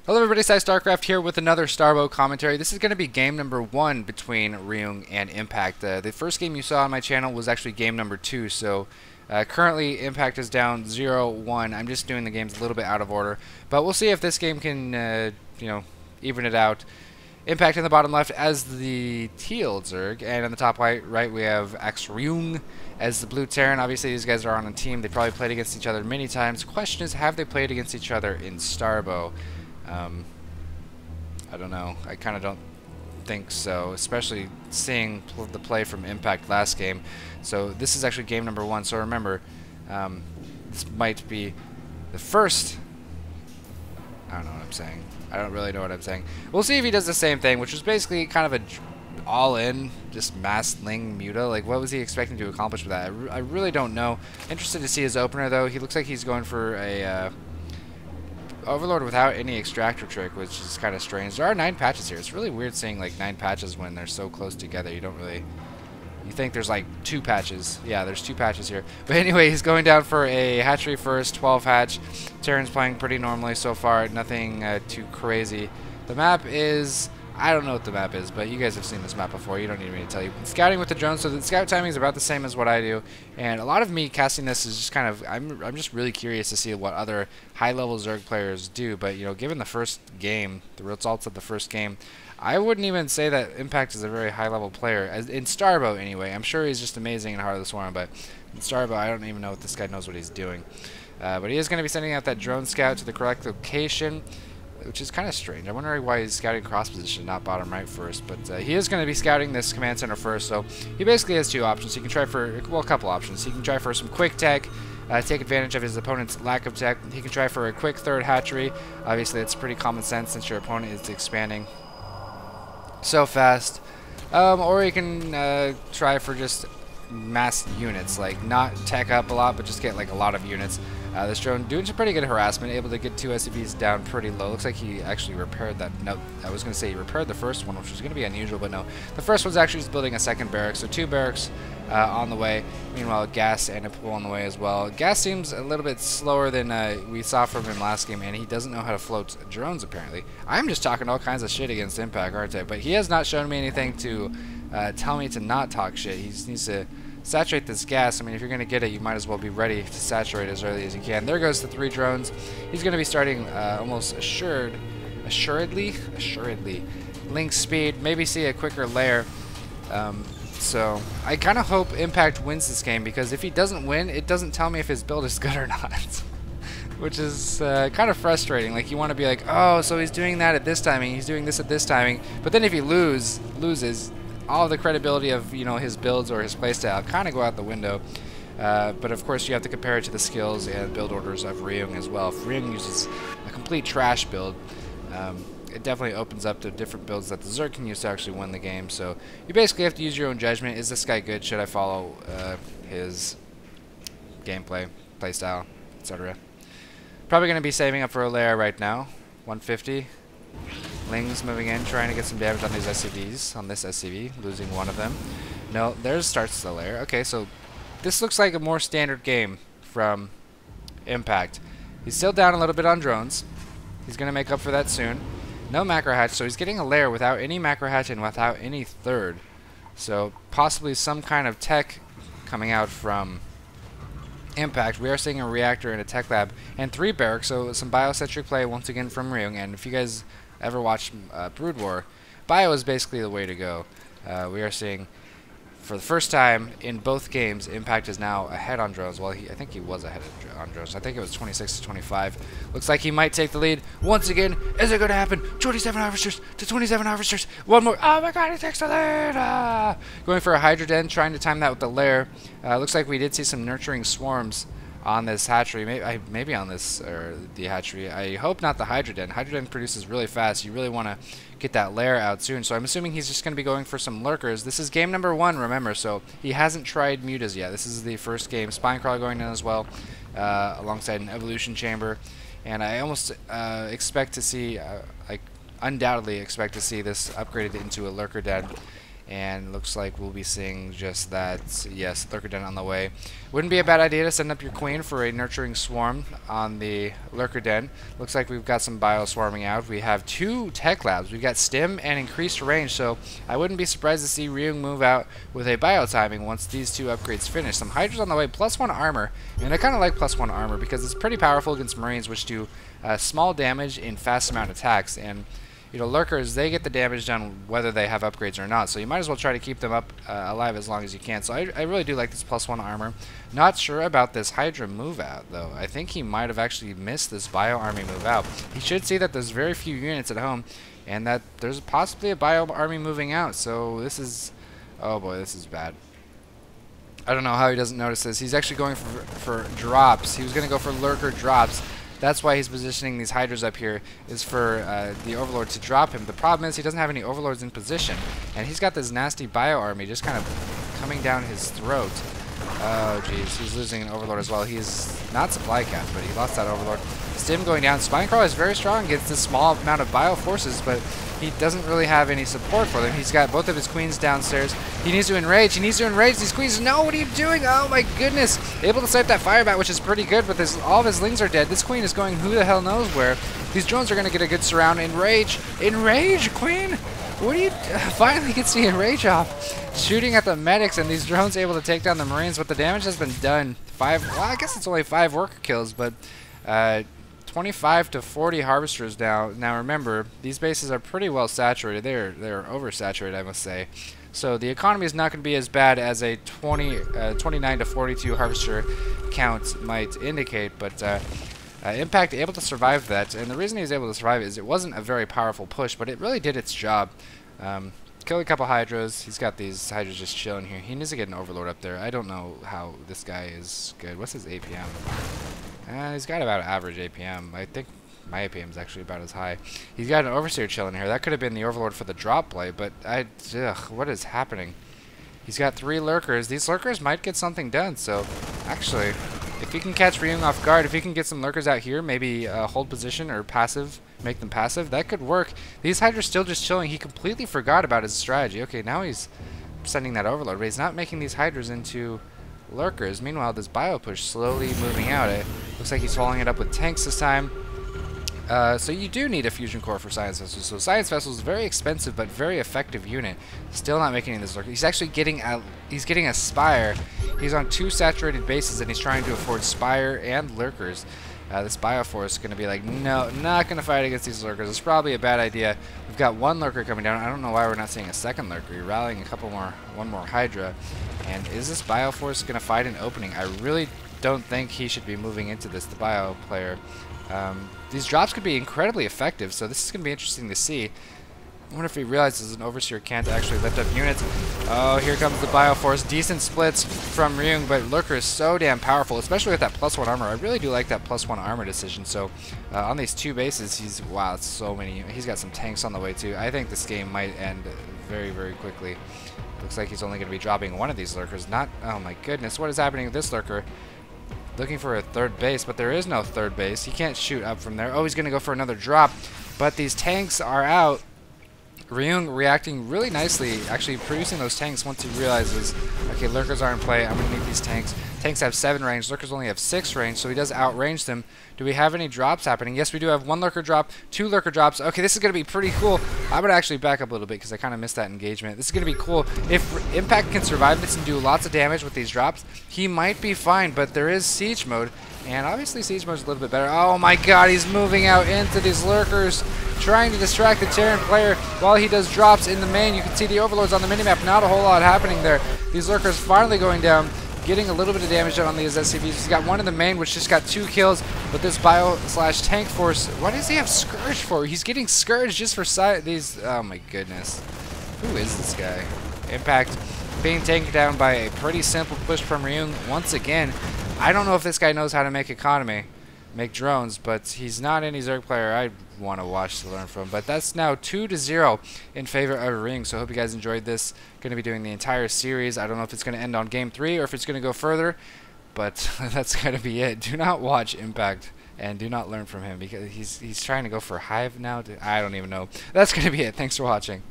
Hello everybody, PsyStarcraft here with another Starbow commentary. This is going to be game number 1 between Ryuong and Impact. The first game you saw on my channel was actually game number 2, so currently Impact is down 0-1. I'm just doing the games a little bit out of order, but we'll see if this game can, even it out. Impact in the bottom left as the teal Zerg, and in the top right we have Ryuong as the blue Terran. Obviously these guys are on a team. They probably played against each other many times. The question is, have they played against each other in Starbow? I don't know. I kind of don't think so, especially seeing the play from Impact last game. So this is actually game number 1. So remember, this might be the first. I don't know what I'm saying. I don't really know what I'm saying. We'll see if he does the same thing, which was basically kind of a all-in, just mass Ling Muta. Like, what was he expecting to accomplish with that? I really don't know. Interested to see his opener, though. He looks like he's going for a Overlord without any extractor trick, which is kind of strange. There are 9 patches here. It's really weird seeing like 9 patches when they're so close together. You don't really... You think there's like 2 patches. Yeah, there's 2 patches here. But anyway, he's going down for a hatchery first, 12 hatch. Terran's playing pretty normally so far. Nothing too crazy. The map is... I don't know what the map is, but you guys have seen this map before. You don't need me to tell you. Scouting with the drone, so the scout timing is about the same as what I do. And a lot of me casting this is just kind of... I'm just really curious to see what other high-level Zerg players do. But, you know, given the first game, the results of the first game, I wouldn't even say that Impact is a very high-level player. In Starbow, anyway. I'm sure he's just amazing in Heart of the Swarm, but in Starbow, I don't even know if this guy knows what he's doing. But he is going to be sending out that drone scout to the correct location, which is kind of strange. I wonder why he's scouting cross position, not bottom right first. But he is going to be scouting this command center first, so he basically has 2 options. He can try for, well, a couple options. He can try for some quick tech, take advantage of his opponent's lack of tech. He can try for a quick 3rd hatchery. Obviously, it's pretty common sense since your opponent is expanding so fast. Or he can try for just mass units, like not tech up a lot, but just get like a lot of units. This drone doing some pretty good harassment, able to get 2 SCVs down pretty low. Looks like he actually repaired that. No, I was going to say he repaired the first one, which was going to be unusual, but no. The first one's actually just building a 2nd barracks, so 2 barracks on the way. Meanwhile, Gas and a pool on the way as well. Gas seems a little bit slower than we saw from him last game, and he doesn't know how to float drones, apparently. I'm just talking all kinds of shit against Impact, aren't I? But he has not shown me anything to tell me to not talk shit. He just needs to saturate this gas. I mean, if you're going to get it, you might as well be ready to saturate as early as you can. There goes the 3 drones. He's going to be starting almost assuredly, link speed, maybe see a quicker layer. So I kind of hope Impact wins this game, because if he doesn't win, it doesn't tell me if his build is good or not. Which is kind of frustrating. Like, you want to be like, oh, so he's doing that at this timing, he's doing this at this timing. But then if he loses, all the credibility of, you know, his builds or his playstyle kind of go out the window. But of course you have to compare it to the skills and build orders of Ryuong as well. If Ryuong uses a complete trash build, it definitely opens up to different builds that the Zerg can use to actually win the game. So you basically have to use your own judgment. Is this guy good? Should I follow his gameplay, playstyle, etc.? Probably going to be saving up for a lair right now. 150. Ling's moving in, trying to get some damage on these SCVs, on this SCV, losing 1 of them. No, there starts the lair. Okay, so this looks like a more standard game from Impact. He's still down a little bit on drones. He's going to make up for that soon. No macro hatch, so he's getting a lair without any macro hatch and without any 3rd. So possibly some kind of tech coming out from Impact. We are seeing a reactor in a tech lab and 3 barracks, so some biocentric play once again from Ryuong. And if you guys ever watched Brood War, bio is basically the way to go. We are seeing, for the first time in both games, Impact is now ahead on drones. Well, I think he was ahead on drones. I think it was 26 to 25. Looks like he might take the lead once again. Is it going to happen? 27 harvesters to 27 harvesters. 1 more. Oh my god, he takes the lead! Going for a Hydra Den, trying to time that with the lair. Looks like we did see some nurturing swarms on this hatchery, maybe on this, or the hatchery. I hope not the Hydra Den. Hydra Den produces really fast. You really want to get that lair out soon. So I'm assuming he's just going to be going for some lurkers. This is game number 1, remember, so he hasn't tried mutas yet. This is the first game. Spinecrawler going in as well, alongside an evolution chamber. And I almost expect to see, undoubtedly expect to see this upgraded into a lurker den And looks like we'll be seeing just that. Yes, Lurker Den on the way. Wouldn't be a bad idea to send up your queen for a nurturing swarm on the Lurker Den. Looks like we've got some bio swarming out. We have 2 tech labs. We've got stim and increased range, so I wouldn't be surprised to see Ryuong move out with a bio timing once these 2 upgrades finish. Some Hydras on the way, +1 armor, and I kind of like +1 armor because it's pretty powerful against Marines, which do small damage in fast amount attacks. And you know, Lurkers, they get the damage done whether they have upgrades or not, so you might as well try to keep them up alive as long as you can. So I really do like this +1 armor. Not sure about this Hydra move out, though. I think he might have actually missed this Bio Army move out. He should see that there's very few units at home, and that there's possibly a Bio Army moving out, so this is... oh boy, this is bad. I don't know how he doesn't notice this. He's actually going for drops. He was going to go for Lurker drops. That's why he's positioning these Hydras up here, is for the Overlord to drop him. The problem is he doesn't have any Overlords in position, and he's got this nasty Bio Army just kind of coming down his throat. Oh, jeez. He's losing an Overlord as well. He's not supply capped, but he lost that Overlord. Stim going down. Spinecrawler is very strong against this small amount of Bio forces, but he doesn't really have any support for them. He's got both of his queens downstairs. He needs to enrage. He needs to enrage these queens. No, what are you doing? Oh my goodness. Able to save that fire bat, which is pretty good, but all of his lings are dead. This queen is going who the hell knows where. These drones are going to get a good surround. Enrage. Enrage, queen. What are you... finally gets the enrage off. Shooting at the medics, and these drones able to take down the Marines, but the damage has been done. Well, I guess it's only 5 worker kills, but 25 to 40 harvesters now. Now remember, these bases are pretty well saturated. They're oversaturated, I must say. So the economy is not going to be as bad as a 29 to 42 harvester count might indicate, but Impact able to survive that, and the reason he was able to survive is it wasn't a very powerful push, but it really did its job. Killed a couple Hydras. He's got these Hydras just chilling here. He needs to get an Overlord up there. I don't know how this guy is good. What's his APM? He's got about average APM. I think my APM is actually about as high. He's got an Overseer chilling here. That could have been the Overlord for the drop play, but what is happening? He's got 3 Lurkers. These Lurkers might get something done, so actually, if he can catch Ryuong off guard, if he can get some Lurkers out here, maybe hold position or passive, make them passive, that could work. These Hydras still just chilling. He completely forgot about his strategy. Okay, now he's sending that Overlord, but he's not making these Hydras into Lurkers. Meanwhile, this Bio push slowly moving out. It looks like he's following it up with tanks this time. So you do need a fusion core for Science Vessels. So Science Vessels is a very expensive but very effective unit. Still not making this Lurker. He's actually getting a Spire. He's on 2 saturated bases and he's trying to afford Spire and Lurkers. This Bioforce is going to be like, no, not going to fight against these Lurkers. It's probably a bad idea. We've got 1 Lurker coming down. I don't know why we're not seeing a 2nd Lurker. You're rallying one more Hydra. And is this Bioforce going to fight an opening? I really don't think he should be moving into this, the Bio player. These drops could be incredibly effective, so this is going to be interesting to see. I wonder if he realizes an Overseer can't actually lift up units. Oh, here comes the Bioforce. Decent splits from Ryuong, but Lurker is so damn powerful, especially with that +1 armor. I really do like that +1 armor decision. So on these 2 bases, wow, it's so many. He's got some tanks on the way too. I think this game might end very, very quickly. Looks like he's only going to be dropping 1 of these Lurkers. Not, oh my goodness, what is happening with this Lurker? Looking for a 3rd base, but there is no 3rd base. He can't shoot up from there. Oh, he's going to go for another drop, but these tanks are out. Ryuong reacting really nicely, actually producing those tanks once he realizes, okay, Lurkers are in play, I'm going to need these tanks. Tanks have 7 range, Lurkers only have 6 range, so he does outrange them. Do we have any drops happening? Yes, we do have 1 Lurker drop, 2 Lurker drops. Okay, this is going to be pretty cool. I'm going to actually back up a little bit because I kind of missed that engagement. This is going to be cool. If Impact can survive this and do lots of damage with these drops, he might be fine, but there is Siege mode, and obviously Siege mode is a little bit better. Oh my god, he's moving out into these Lurkers, trying to distract the Terran player while he does drops in the main. You can see the Overlords on the minimap. Not a whole lot happening there. These Lurkers finally going down, getting a little bit of damage done on these SCVs. He's got 1 in the main, which just got 2 kills, but this Bio/Tank Force, what does he have Scourge for? He's getting Scourge just for these, oh my goodness. Who is this guy? Impact being taken down by a pretty simple push from Ryuong once again. I don't know if this guy knows how to make economy, make drones, but he's not any Zerg player I want to watch to learn from. But that's now 2-0 in favor of Ryuong. So I hope you guys enjoyed this. Going to be doing the entire series. I don't know if it's going to end on game 3 or if it's going to go further, but that's going to be it. Do not watch Impact and do not learn from him because he's trying to go for Hive now. I don't even know. That's going to be it. Thanks for watching.